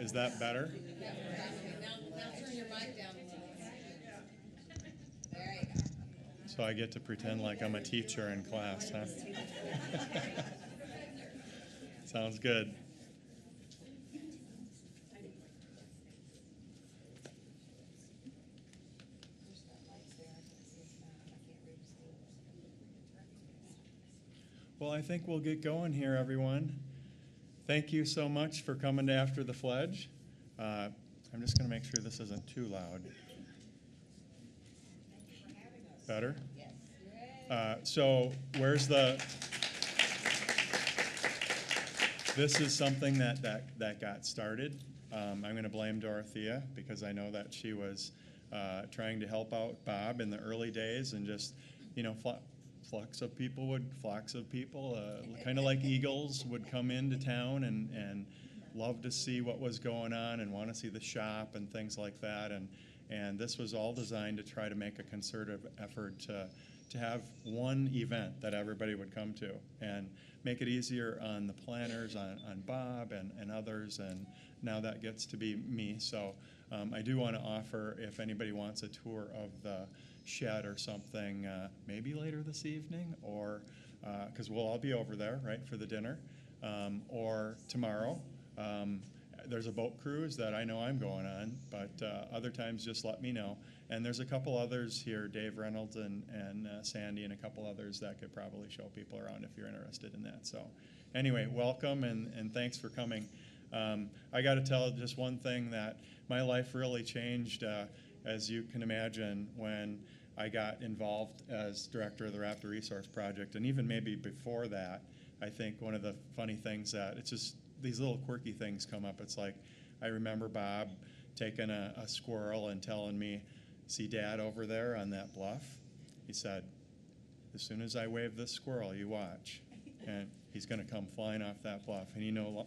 Is that better? Now turn your mic down a little. There you go. So I get to pretend like I'm a teacher in class, huh? Sounds good. Well, I think we'll get going here, everyone. Thank you so much for coming to After the Pledge. I'm just going to make sure this isn't too loud. Better? So where's the... This is something that got started. I'm going to blame Dorothea because I know that she was trying to help out Bob in the early days, and just, flocks of people, kind of like eagles, would come into town and love to see what was going on and want to see the shop and things like that. And this was all designed to try to make a concerted effort to have one event that everybody would come to and make it easier on the planners, on Bob and others, and now that gets to be me. So I do want to offer, if anybody wants a tour of the shed or something, maybe later this evening, or because we'll all be over there, right, for the dinner, or tomorrow. There's a boat cruise that I know I'm going on, but other times just let me know. And there's a couple others here, Dave Reynolds and Sandy, and a couple others that could probably show people around if you're interested in that. So anyway, welcome, and thanks for coming. I got to tell just one thing, that my life really changed, as you can imagine, when I got involved as director of the Raptor Resource Project. And even maybe before that, I think one of the funny things that it's just these little quirky things come up. It's like, I remember Bob taking a squirrel and telling me, "See Dad over there on that bluff?" He said, "As soon as I wave this squirrel, you watch, and he's going to come flying off that bluff." And he no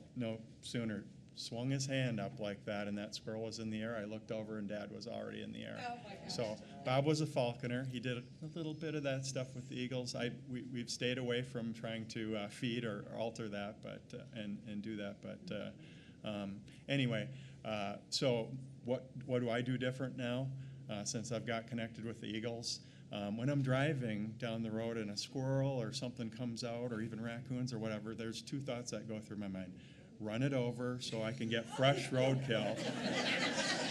sooner swung his hand up like that, and that squirrel was in the air. I looked over, and Dad was already in the air. Oh my gosh. So Bob was a falconer. He did a little bit of that stuff with the eagles. We've stayed away from trying to feed or alter that, but and do that. But anyway, so what do I do different now since I've got connected with the eagles? When I'm driving down the road and a squirrel or something comes out, or even raccoons or whatever, there's two thoughts that go through my mind. Run it over so I can get fresh roadkill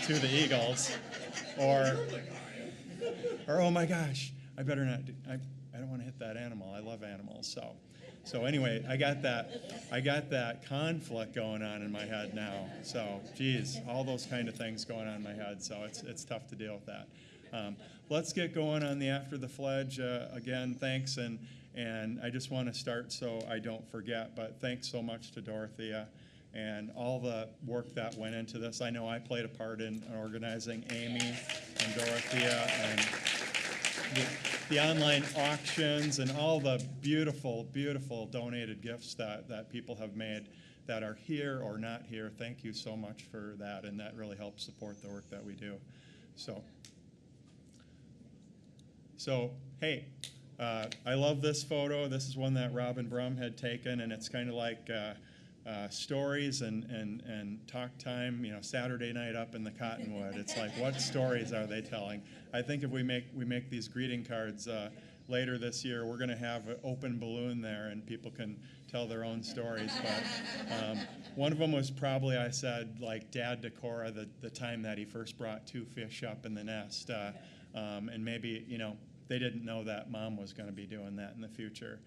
to the eagles, or oh my gosh, I better not. I don't want to hit that animal. I love animals. So anyway, I got that conflict going on in my head now. So geez, all those kind of things going on in my head. So it's tough to deal with that. Let's get going on the After the Pledge. Again, thanks, and I just want to start so I don't forget, but thanks so much to Dorothea and all the work that went into this. I know I played a part in organizing Amy and Dorothea and the online auctions and all the beautiful, beautiful donated gifts that people have made that are here or not here. Thank you so much for that, and that really helps support the work that we do. So hey, I love this photo. This is one that Robin Brum had taken, and it's kind of like stories and talk time, Saturday night up in the Cottonwood. It's like, what stories are they telling? I think if we make these greeting cards later this year, we're going to have an open balloon there, and people can tell their own stories. But one of them was probably, I said, like Dad to Cora, the time that he first brought 2 fish up in the nest, and maybe they didn't know that Mom was going to be doing that in the future.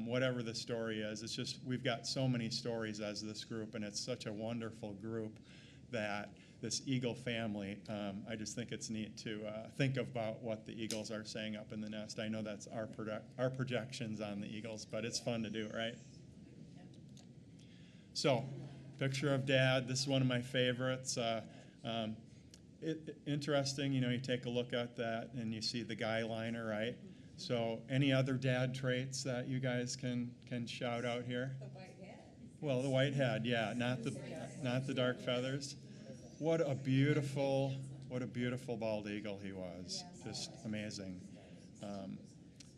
Whatever the story is, it's just we've got so many stories as this group, and it's such a wonderful group that this Eagle family, I just think it's neat to think about what the Eagles are saying up in the nest. I know that's our projections on the Eagles, but it's fun to do, right? So, picture of Dad. This is one of my favorites. Interesting, you take a look at that and you see the guy liner, right? So any other dad traits that you guys can shout out here? The white head. Well, the white head, yeah, not the dark feathers. What a beautiful bald eagle he was. Just amazing.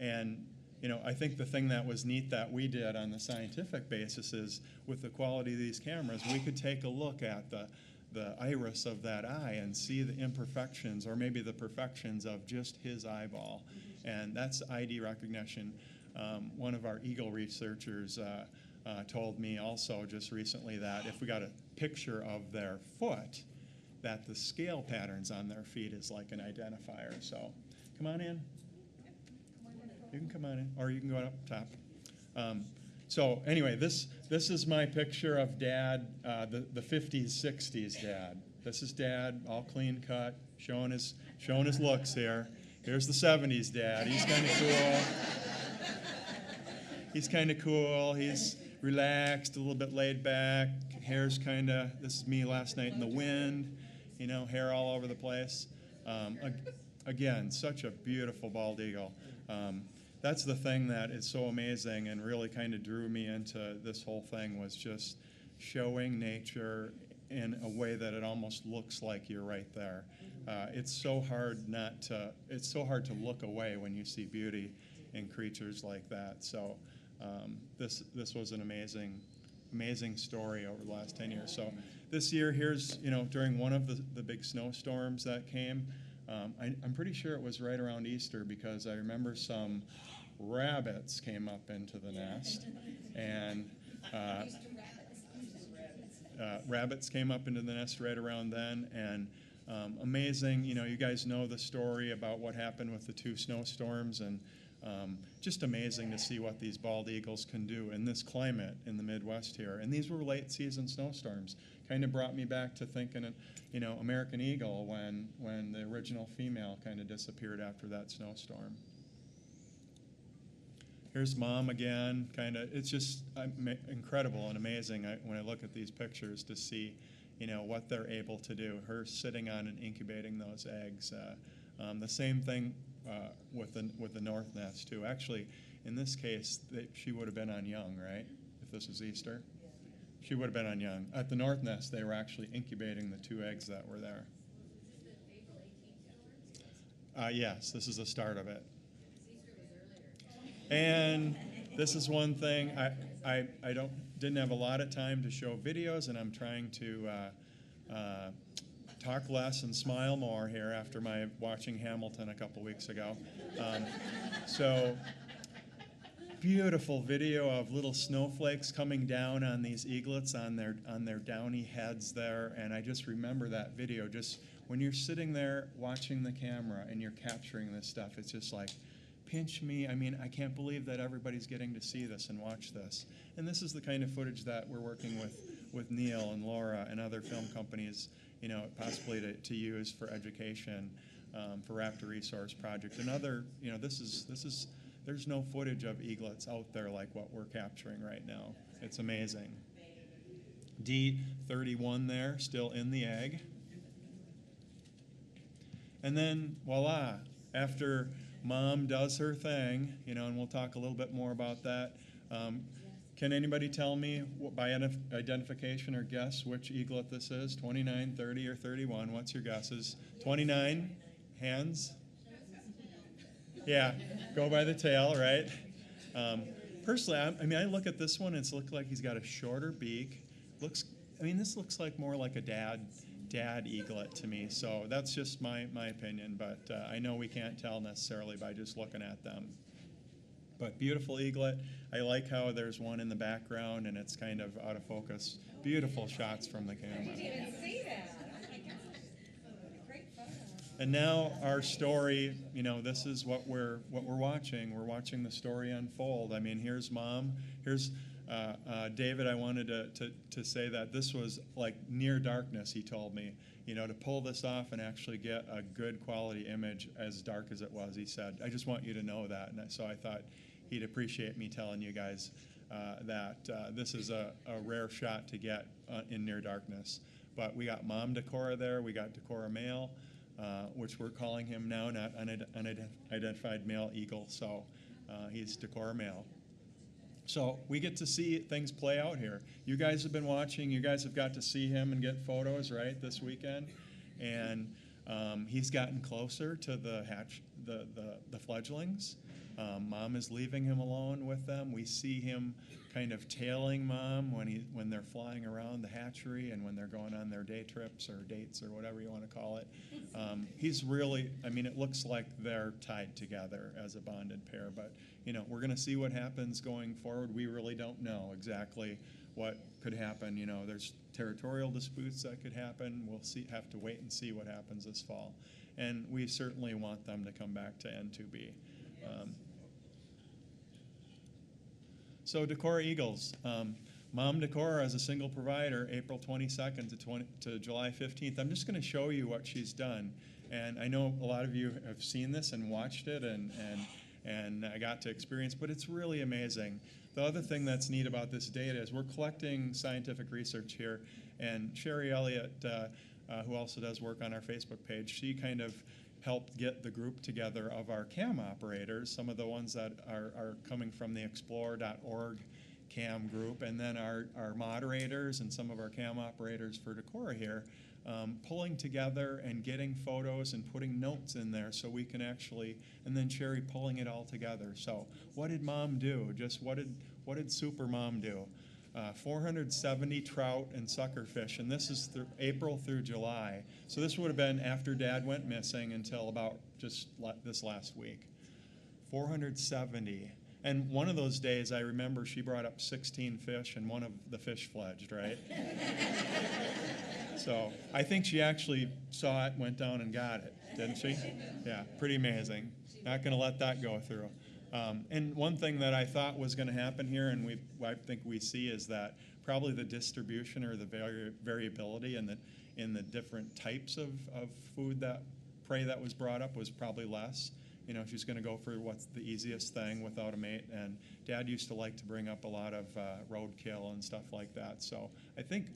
And I think the thing that was neat that we did on the scientific basis is with the quality of these cameras, we could take a look at the iris of that eye and see the imperfections or maybe the perfections of just his eyeball. And that's ID recognition. One of our eagle researchers told me also just recently that if we got a picture of their foot, that the scale patterns on their feet is like an identifier. So come on in. You can come on in, or you can go up top. So anyway, this is my picture of Dad, the 50s, 60s Dad. This is Dad, all clean cut, showing his looks here. Here's the 70s Dad. He's kind of cool. He's relaxed, a little bit laid back. Hair's this is me last night in the wind, hair all over the place. Again, such a beautiful bald eagle. That's the thing that is so amazing and really kind of drew me into this whole thing, was just showing nature in a way that it almost looks like you're right there. It's so hard to look away when you see beauty in creatures like that. So this was an amazing story over the last 10 years. So this year, here's, during one of the big snowstorms that came, I'm pretty sure it was right around Easter, because I remember some rabbits came up into the nest, and rabbits came up into the nest right around then, and amazing, you guys know the story about what happened with the 2 snowstorms, and just amazing to see what these bald eagles can do in this climate in the Midwest here. And these were late season snowstorms. Kind of brought me back to thinking, American eagle when the original female kind of disappeared after that snowstorm. Here's Mom again. It's just incredible and amazing when I look at these pictures to see, what they're able to do. Her sitting on and incubating those eggs. The same thing with the north nest too. Actually, in this case, she would have been on young, right? If this is Easter, she would have been on young. At the north nest, they were actually incubating the 2 eggs that were there. Yes, this is the start of it. And this is one thing I didn't have a lot of time to show videos, and I'm trying to talk less and smile more here after my watching Hamilton a couple weeks ago. So beautiful video of little snowflakes coming down on these eaglets on their downy heads there, and I just remember that video. Just when you're sitting there watching the camera and you're capturing this stuff, it's just like, pinch me. I mean, I can't believe that everybody's getting to see this and watch this. And this is the kind of footage that we're working with Neil and Laura and other film companies, possibly to use for education, for Raptor Resource Project. And other, there's no footage of eaglets out there like what we're capturing right now. It's amazing. D31 there, still in the egg. And then, voila, after Mom does her thing, and we'll talk a little bit more about that. Can anybody tell me by identification or guess which eaglet this is? 29, 30, or 31? What's your guesses? 29? Hands? Yeah, go by the tail, right? Personally, I look at this one, and it's looked like he's got a shorter beak. This looks like more like a dad eaglet to me. So that's just my opinion, but I know we can't tell necessarily by just looking at them. But beautiful eaglet. I like how there's one in the background and it's kind of out of focus. Beautiful shots from the camera. I didn't even see that. Oh my God. Great photo. And now our story, this is what we're watching. We're watching the story unfold. Here's Mom. Here's David. I wanted to say that this was like near darkness, he told me, to pull this off and actually get a good quality image as dark as it was. He said, I just want you to know that. And so I thought he'd appreciate me telling you guys that this is a rare shot to get in near darkness. But we got Mom Decorah there. We got Decorah male, which we're calling him now, not unidentified male eagle. So he's Decorah male. So we get to see things play out here. You guys have been watching. You guys have got to see him and get photos, right, this weekend. And he's gotten closer to the the fledglings. Mom is leaving him alone with them. We see him kind of tailing Mom when they're flying around the hatchery and when they're going on their day trips or dates or whatever you want to call it. He's really, I mean, it looks like they're tied together as a bonded pair, but we're going to see what happens going forward. We really don't know exactly what could happen. There's territorial disputes that could happen. We'll have to wait and see what happens this fall. And we certainly want them to come back to N2B. So Decorah Eagles. Mom Decorah as a single provider, April 22nd to July 15th. I'm just going to show you what she's done. And I know a lot of you have seen this and watched it and I got to experience, but it's really amazing. The other thing that's neat about this data is we're collecting scientific research here, and Sherry Elliott, who also does work on our Facebook page, she kind of helped get the group together of our CAM operators, some of the ones that are coming from the explore.org CAM group, and then our moderators and some of our CAM operators for Decorah here, pulling together and getting photos and putting notes in there so we can actually, and then Sherry pulling it all together. So what did Mom do? Just what did Super Mom do? 470 trout and suckerfish, and this is April through July. So this would have been after Dad went missing until about just this last week. 470. And one of those days, I remember she brought up 16 fish, and one of the fish fledged, right? So I think she actually saw it, went down and got it, didn't she? Yeah, pretty amazing. Not going to let that go through. And one thing that I thought was going to happen here, and I think we see, is that probably the distribution or the variability in the different types of prey that was brought up was probably less. She's going to go for what's the easiest thing without a mate. And Dad used to like to bring up a lot of roadkill and stuff like that. So I think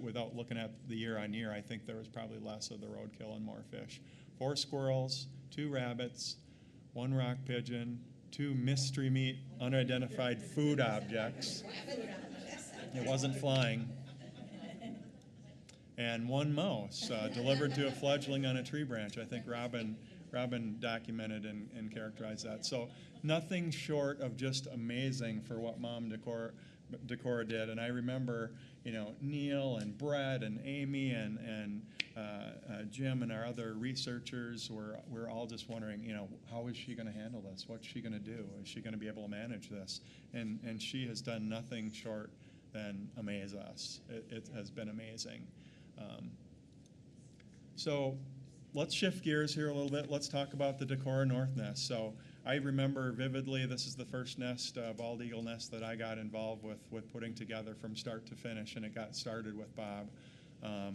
without looking at the year on year, I think there was probably less of the roadkill and more fish. 4 squirrels, 2 rabbits, 1 rock pigeon, 2 mystery meat unidentified food objects. It wasn't flying. And 1 mouse delivered to a fledgling on a tree branch. I think Robin documented and characterized that. So nothing short of just amazing for what Mom Decorah did. And I remember, Neil and Brett and Amy and Jim and our other researchers were all just wondering, how is she going to handle this? What's she going to do? Is she going to be able to manage this? And she has done nothing short than amaze us. It has been amazing. So let's shift gears here a little bit. Let's talk about the Decorah North nest. So I remember vividly, this is the first nest, bald eagle nest, that I got involved with putting together from start to finish, and it got started with Bob. I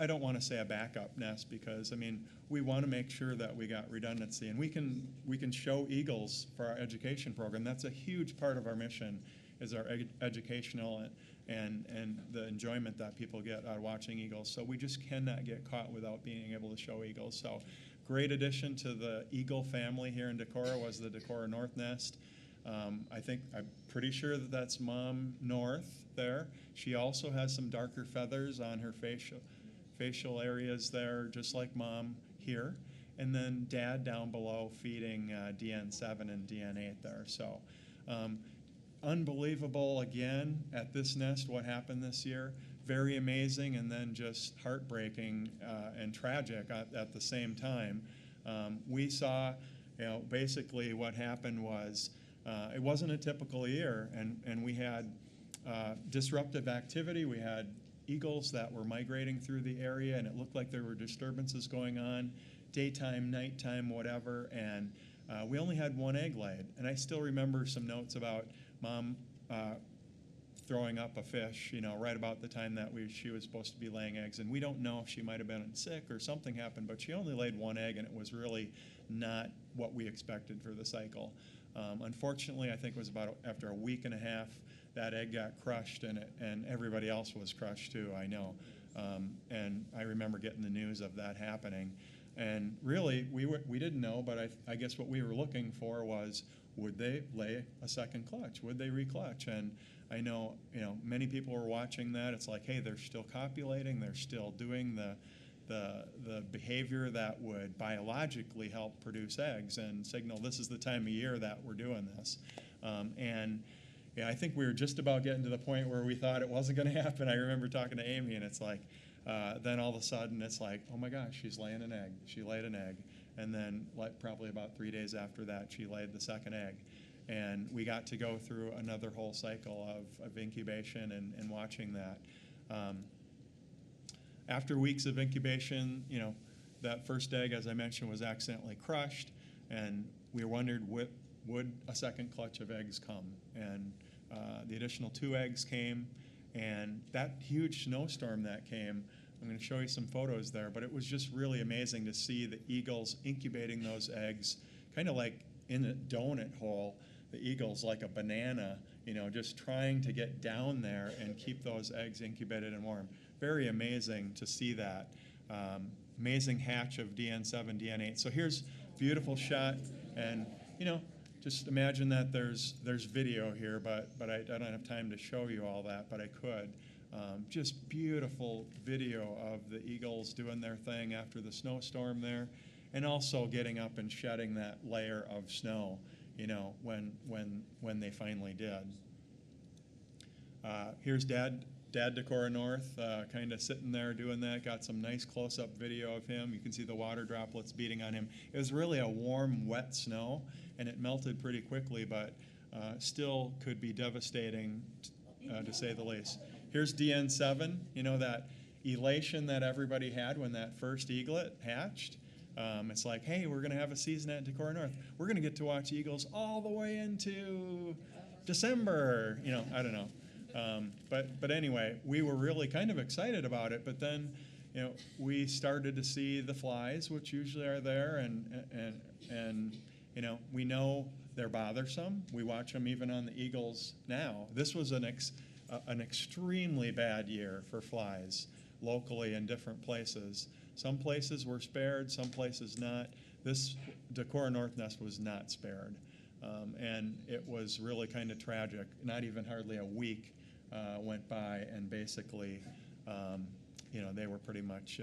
don't want to say a backup nest because, we want to make sure that we got redundancy. And we can show eagles for our education program. That's a huge part of our mission, is our educational and the enjoyment that people get out of watching eagles. So we just cannot get caught without being able to show eagles. So great addition to the eagle family here in Decorah was the Decorah North nest. I'm pretty sure that that's Mom North there. She also has some darker feathers on her facial areas there, just like Mom here. And then Dad down below feeding DN7 and DN8 there. So unbelievable again at this nest what happened this year. Very amazing, and then just heartbreaking and tragic at the same time. We saw, basically what happened was it wasn't a typical year, and we had disruptive activity. We had eagles that were migrating through the area, and it looked like there were disturbances going on, daytime, nighttime, whatever, and we only had 1 egg laid. And I still remember some notes about Mom throwing up a fish, right about the time that she was supposed to be laying eggs. And we don't know if she might have been sick or something happened, but she only laid 1 egg, and it was really not what we expected for the cycle. Unfortunately, I think it was about after a week and a half, that egg got crushed, and everybody else was crushed too, I know. And I remember getting the news of that happening. And really, we didn't know, but I guess what we were looking for was, would they lay a second clutch? Would they reclutch? And I know, many people were watching that. It's like, hey, they're still copulating. They're still doing the behavior that would biologically help produce eggs and signal this is the time of year that we're doing this. And yeah, I think we were just about getting to the point where we thought it wasn't going to happen. I remember talking to Amy, and it's like, then all of a sudden it's like, oh my gosh, she's laying an egg. She laid an egg. And then probably about 3 days after that, she laid the second egg. And we got to go through another whole cycle of incubation and watching that. After weeks of incubation, that first egg, as I mentioned, was accidentally crushed, and we wondered, would a second clutch of eggs come? And the additional 2 eggs came, and that huge snowstorm that came, I'm going to show you some photos there, but it was just really amazing to see the eagles incubating those eggs, kind of like in a donut hole, the eagles like a banana, just trying to get down there and keep those eggs incubated and warm. Very amazing to see that. Amazing hatch of DN7, DN8. So here's a beautiful shot, and just imagine that there's video here, but I don't have time to show you all that, but I could. Just beautiful video of the eagles doing their thing after the snowstorm there, and also getting up and shedding that layer of snow, when they finally did. Here's Dad Decorah North, kind of sitting there doing that. Got some nice close-up video of him. You can see the water droplets beating on him. It was really a warm, wet snow, and it melted pretty quickly, but still could be devastating, to say the least. Here's DN7, that elation that everybody had when that first eaglet hatched. It's like, hey, we're going to have a season at Decorah North. We're going to get to watch eagles all the way into December. I don't know. But anyway, we were really kind of excited about it. But then, we started to see the flies, which usually are there, and we know they're bothersome. We watch them even on the eagles now. This was an extremely bad year for flies locally in different places. Some places were spared, some places not. This Decorah North nest was not spared. And it was really kind of tragic. Not even hardly a week went by, and basically, they were pretty much,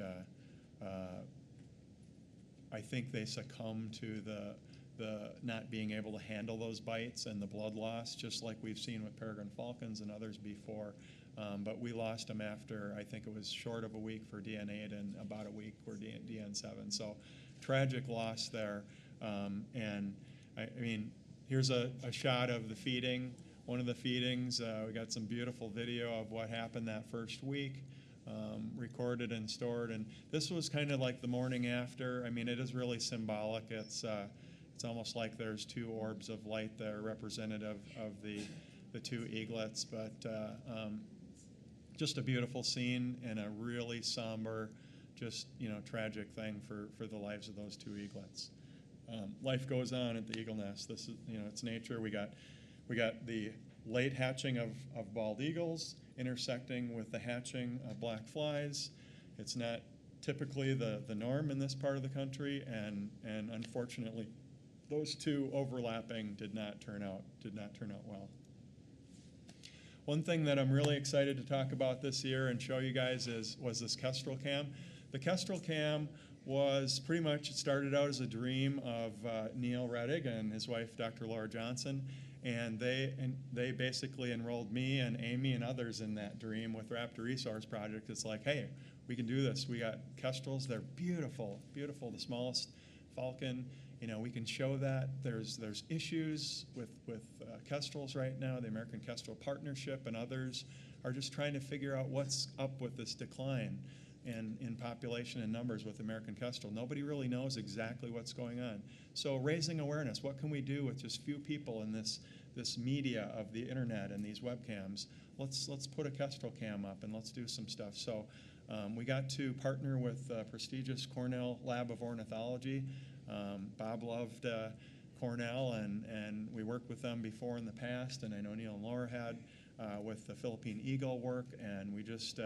I think they succumbed to the not being able to handle those bites and the blood loss, just like we've seen with peregrine falcons and others before. But we lost them after, I think it was short of a week for DN8 and about a week for DN7. So tragic loss there. And I mean, here's a shot of the feeding. One of the feedings, we got some beautiful video of what happened that first week, recorded and stored. And this was kind of like the morning after. I mean, it is really symbolic. It's almost like there's 2 orbs of light there representative of the 2 eaglets. But just a beautiful scene and a really somber, just tragic thing for the lives of those 2 eaglets. Life goes on at the eagle nest. This is it's nature. We got the late hatching of bald eagles intersecting with the hatching of black flies. It's not typically the norm in this part of the country, and unfortunately, those 2 overlapping did not turn out well. One thing that I'm really excited to talk about this year and show you guys was this Kestrel cam. The Kestrel cam was pretty much, it started out as a dream of Neil Rettig and his wife, Dr. Laura Johnson, and they basically enrolled me and Amy and others in that dream with Raptor Resource Project. It's like, hey, we can do this. We got kestrels. They're beautiful, beautiful. The smallest falcon. We can show that. There's issues with kestrels right now. The American Kestrel Partnership and others are just trying to figure out what's up with this decline in population and numbers with American kestrel. Nobody really knows exactly what's going on. So raising awareness, what can we do with just few people in this media of the internet and these webcams? Let's put a kestrel cam up and let's do some stuff. So we got to partner with prestigious Cornell Lab of Ornithology. Bob loved Cornell, and we worked with them before in the past, and I know Neil and Laura had with the Philippine eagle work, and we just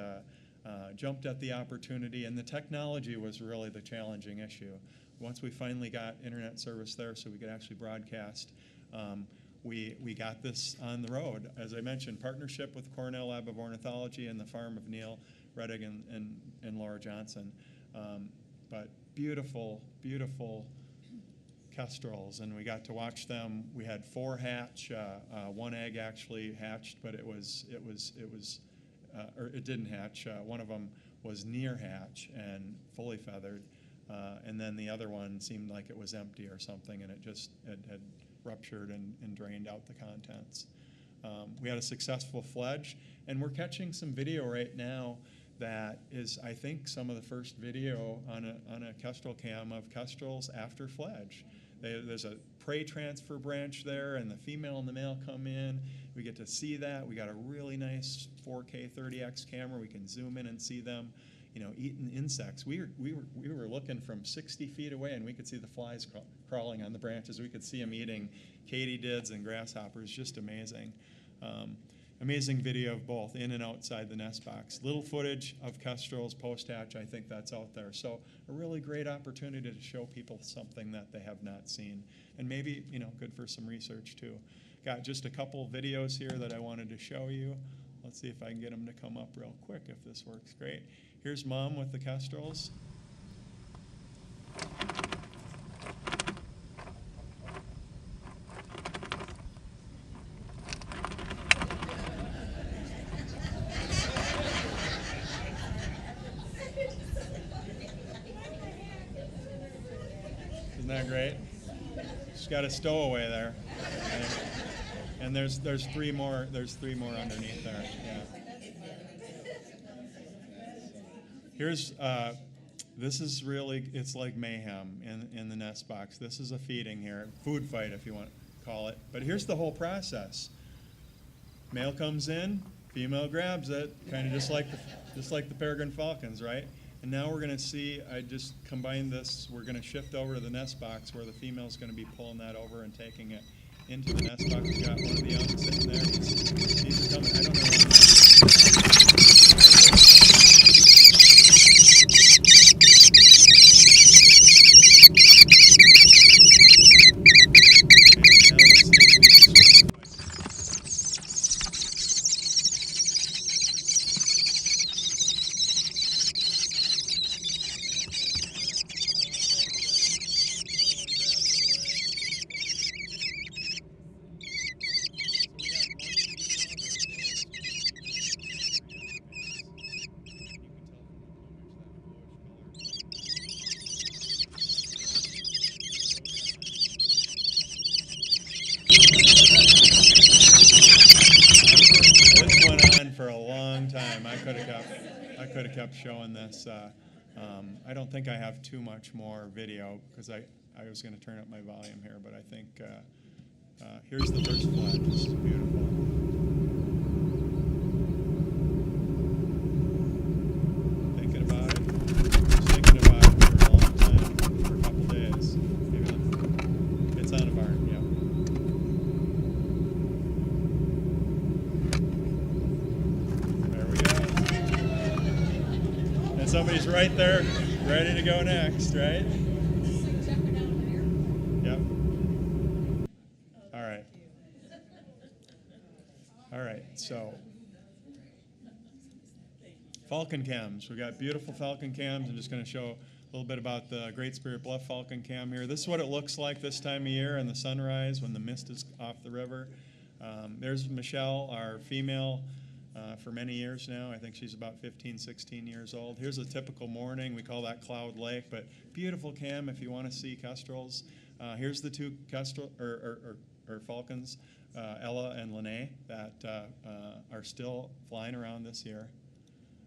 jumped at the opportunity, and the technology was really the challenging issue. Once we finally got internet service there so we could actually broadcast, we got this on the road. As I mentioned, partnership with Cornell Lab of Ornithology and the farm of Neil Rettig and Laura Johnson. But beautiful, beautiful kestrels, and we got to watch them. We had 4 hatch. One egg actually hatched, but it didn't hatch. One of them was near hatch and fully feathered, and then the other one seemed like it was empty or something, and it just had ruptured and drained out the contents. We had a successful fledge, and we're catching some video right now that is, I think, some of the first video on a kestrel cam of kestrels after fledge. There's a prey transfer branch there, and the female and the male come in. We get to see that. We got a really nice 4K 30x camera. We can zoom in and see them, eating insects. We were looking from 60 feet away, and we could see the flies crawling on the branches. We could see them eating katydids and grasshoppers. Just amazing. Amazing video of both in and outside the nest box. Little footage of kestrels post-hatch, I think that's out there. So a really great opportunity to show people something that they have not seen. And maybe, good for some research too. Got just a couple videos here that I wanted to show you. Let's see if I can get them to come up real quick if this works. Great. Here's mom with the kestrels. Isn't that great? She's got a stowaway there, and there's 3 more. There's 3 more underneath there. Yeah. Here's this is really, it's like mayhem in the nest box. This is a feeding here, food fight if you want to call it. But here's the whole process. Male comes in, female grabs it, kind of just like the peregrine falcons, right? And now we're going to see, I just combined this, we're going to shift over to the nest box where the female's going to be pulling that over and taking it into the nest box. We got one of the young sitting there. He's coming. I don't know for a long time. I could have kept showing this. I don't think I have too much more video because I was going to turn up my volume here, but I think here's the first flag. This is beautiful. Thinking about it. Just thinking about it for a long time, for a couple days. Maybe it's on a barn. Yeah. Somebody's right there, ready to go next, right? Yep. All right. All right, so falcon cams. We got beautiful falcon cams. I'm just going to show a little bit about the Great Spirit Bluff falcon cam here. This is what it looks like this time of year in the sunrise when the mist is off the river. There's Michelle, our female. For many years now. I think she's about 15, 16 years old. Here's a typical morning. We call that Cloud Lake, but beautiful cam if you want to see kestrels. Here's the 2 kestrel or falcons, Ella and Lene, that are still flying around this year.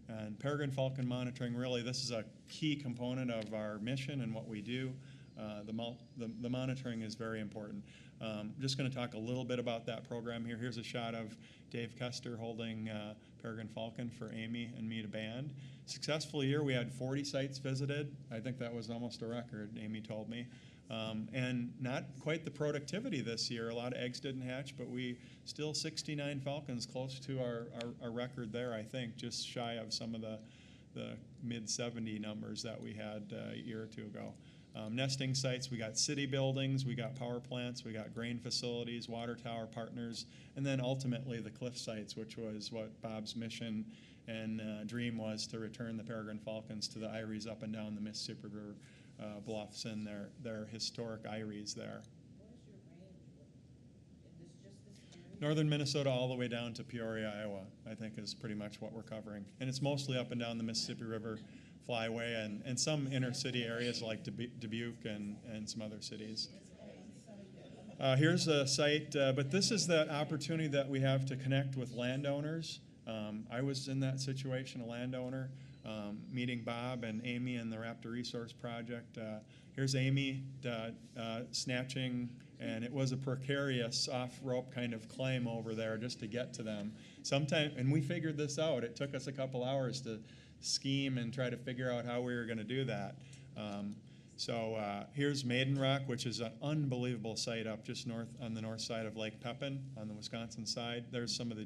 And peregrine falcon monitoring, really, this is a key component of our mission and what we do. The monitoring is very important. I'm just going to talk a little bit about that program here. Here's a shot of Dave Kester holding peregrine falcon for Amy and me to band. Successful year, we had 40 sites visited. I think that was almost a record, Amy told me. And not quite the productivity this year. A lot of eggs didn't hatch, but we still 69 falcons, close to our record there, I think, just shy of some of the mid-70 numbers that we had a year or 2 ago. nesting sites. We got city buildings, we got power plants, we got grain facilities, water tower partners, and then ultimately the cliff sites, which was what Bob's mission and dream was, to return the peregrine falcons to the eyries up and down the Mississippi River bluffs and their historic eyries there. Northern Minnesota all the way down to Peoria, Iowa, I think is pretty much what we're covering. And it's mostly up and down the Mississippi River flyway and some inner city areas like Dubuque and some other cities. Here's a site, but this is that opportunity that we have to connect with landowners. I was in that situation, a landowner, meeting Bob and Amy and the Raptor Resource Project. Here's Amy snatching, and it was a precarious off-rope kind of climb over there just to get to them. And we figured this out. It took us a couple hours to scheme and try to figure out how we were going to do that. Here's Maiden Rock, which is an unbelievable site up just on the north side of Lake Pepin on the Wisconsin side. There's some of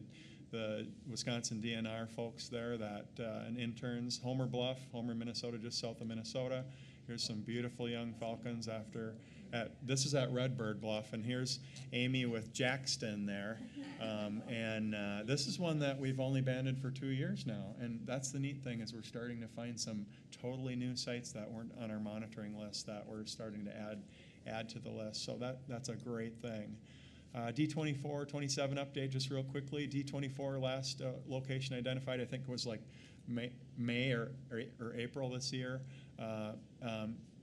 the Wisconsin DNR folks there and interns. Homer Bluff, Homer, Minnesota, just south of Minnesota. Here's some beautiful young falcons this is at Redbird Bluff, and here's Amy with Jackson there. This is one that we've only banded for 2 years now, and that's the neat thing, is we're starting to find some totally new sites that weren't on our monitoring list that we're starting to add to the list. So that's a great thing. D24, 27 update just real quickly. D24 last location identified, I think it was like May or April this year.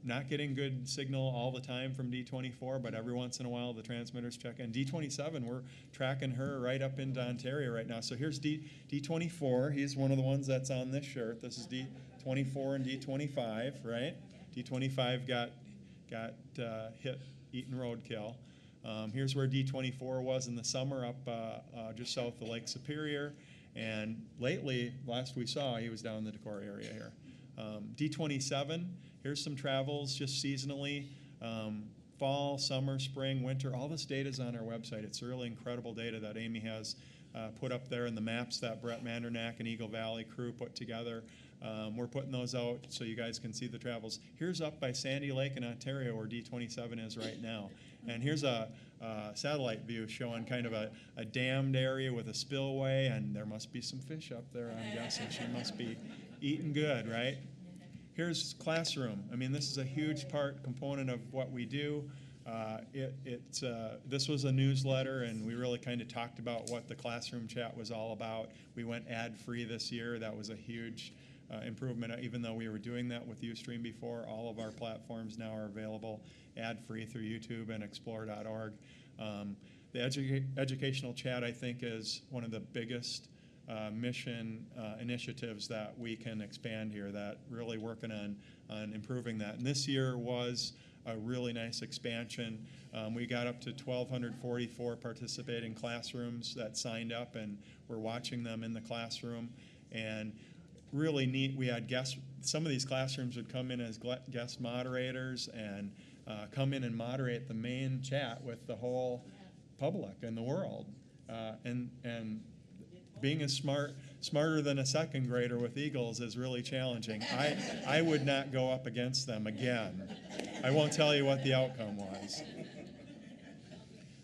Not getting good signal all the time from D24, but every once in a while the transmitters check. And D27, we're tracking her right up into Ontario right now. So here's D24. He's one of the ones that's on this shirt. This is D24 and D25, right? D25 got hit eating roadkill. Here's where D24 was in the summer up just south of Lake Superior. And lately, last we saw, he was down in the Decorah area here. D27, here's some travels just seasonally. Fall, summer, spring, winter, all this data is on our website. It's really incredible data that Amy has put up there in the maps that Brett Mandernack and Eagle Valley crew put together. We're putting those out so you guys can see the travels. Here's up by Sandy Lake in Ontario where D27 is right now. And here's a satellite view showing kind of a dammed area with a spillway, and there must be some fish up there, I'm guessing. She must be eating good, right? Here's classroom. I mean, this is a huge component of what we do. This was a newsletter, and we really kind of talked about what the classroom chat was all about. We went ad-free this year. That was a huge improvement. Even though we were doing that with Ustream before, all of our platforms now are available ad-free through YouTube and explore.org. The educational chat, I think, is one of the biggest mission initiatives that we can expand here, that really working on improving that. And this year was a really nice expansion. We got up to 1,244 participating classrooms that signed up, and we're watching them in the classroom. And really neat, we had guests. Some of these classrooms would come in as guest moderators and come in and moderate the main chat with the whole public in the world. And being smarter than a second grader with Eagles is really challenging. I would not go up against them again. I won't tell you what the outcome was.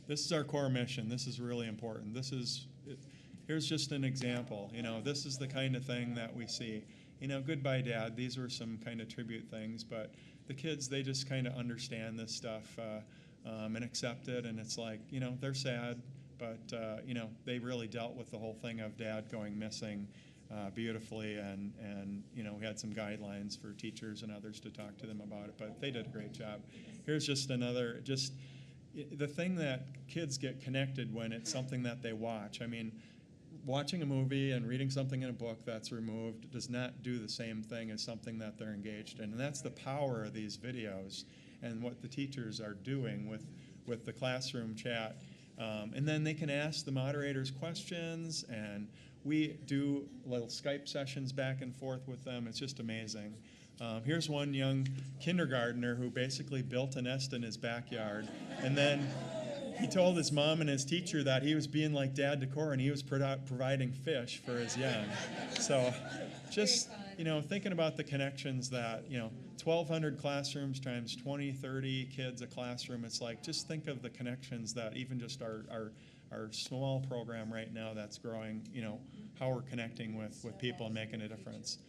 This is our core mission. This is really important. Here's just an example. This is the kind of thing that we see. Goodbye, Dad. These were some kind of tribute things, but the kids, they just kind of understand this stuff and accept it, and it's like, they're sad, but, they really dealt with the whole thing of Dad going missing beautifully, and we had some guidelines for teachers and others to talk to them about it, but they did a great job. Here's just the thing that kids get connected when it's something that they watch. I mean, watching a movie and reading something in a book that's removed does not do the same thing as something that they're engaged in. And that's the power of these videos and what the teachers are doing with the classroom chat. And then they can ask the moderators questions, and we do little Skype sessions back and forth with them. It's just amazing. Here's one young kindergartner who basically built a nest in his backyard, and then he told his mom and his teacher that he was being like Dad Decorah, and he was providing fish for his young. So just, thinking about the connections that, 1,200 classrooms times 20, 30 kids a classroom. It's like, just think of the connections that even just our small program right now that's growing, how we're connecting with people and making a difference.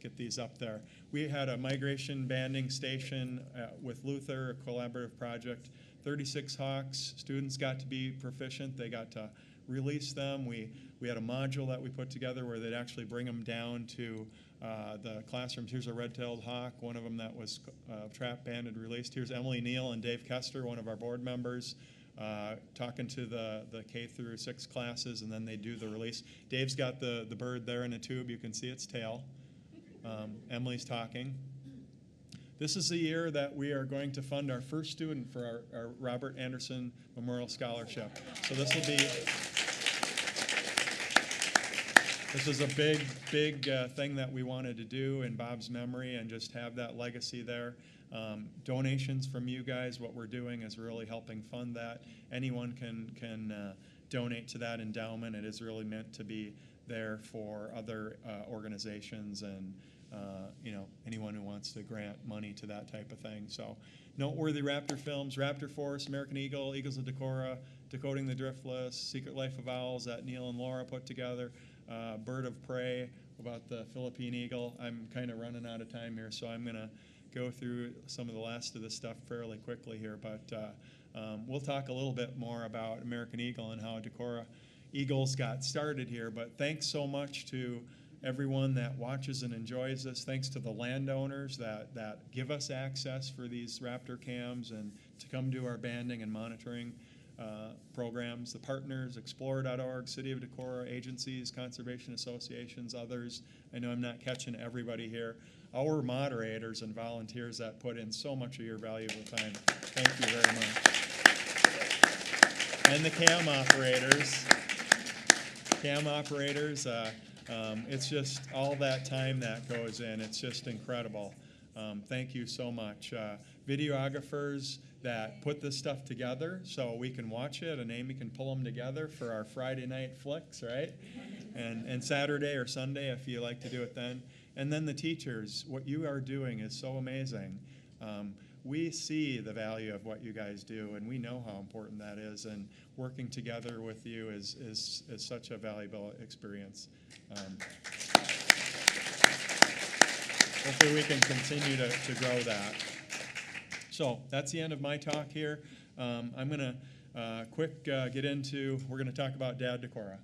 Get these up there. We had a migration banding station with Luther, a collaborative project. 36 hawks. Students got to be proficient. They got to release them. We had a module that we put together where they'd actually bring them down to the classrooms. Here's a red-tailed hawk, one of them that was trapped, banded, released. Here's Emily Neal and Dave Kester, one of our board members, talking to the K through 6 classes, and then they do the release. Dave's got the bird there in a tube. You can see its tail. Emily's talking. This is the year that we are going to fund our first student for our Robert Anderson Memorial Scholarship. So this is a big thing that we wanted to do in Bob's memory and just have that legacy there. Donations from you guys, what we're doing is really helping fund that. Anyone can donate to that endowment. It is really meant to be there for other organizations and anyone who wants to grant money to that type of thing. So noteworthy Raptor films: Raptor Force, American Eagle, Eagles of Decorah, Decoding the Driftless, Secret Life of Owls that Neil and Laura put together, Bird of Prey about the Philippine eagle. I'm kind of running out of time here, so I'm going to go through some of the last of this stuff fairly quickly here, but we'll talk a little bit more about American Eagle and how Decorah Eagles got started here. But thanks so much to everyone that watches and enjoys this. Thanks to the landowners that give us access for these Raptor cams and to come do our banding and monitoring programs. The partners, Explorer.org, City of Decorah, agencies, conservation associations, others. I know I'm not catching everybody here. Our moderators and volunteers that put in so much of your valuable time. Thank you very much. And the cam operators. It's just all that time that goes in. It's just incredible. Thank you so much. Videographers that put this stuff together so we can watch it, and Amy can pull them together for our Friday night flicks, right? And Saturday or Sunday if you like to do it then. And then the teachers, what you are doing is so amazing. We see the value of what you guys do, and we know how important that is, and working together with you is such a valuable experience. Hopefully we can continue to grow that. So that's the end of my talk here. I'm going to get into, we're going to talk about Dad Decorah.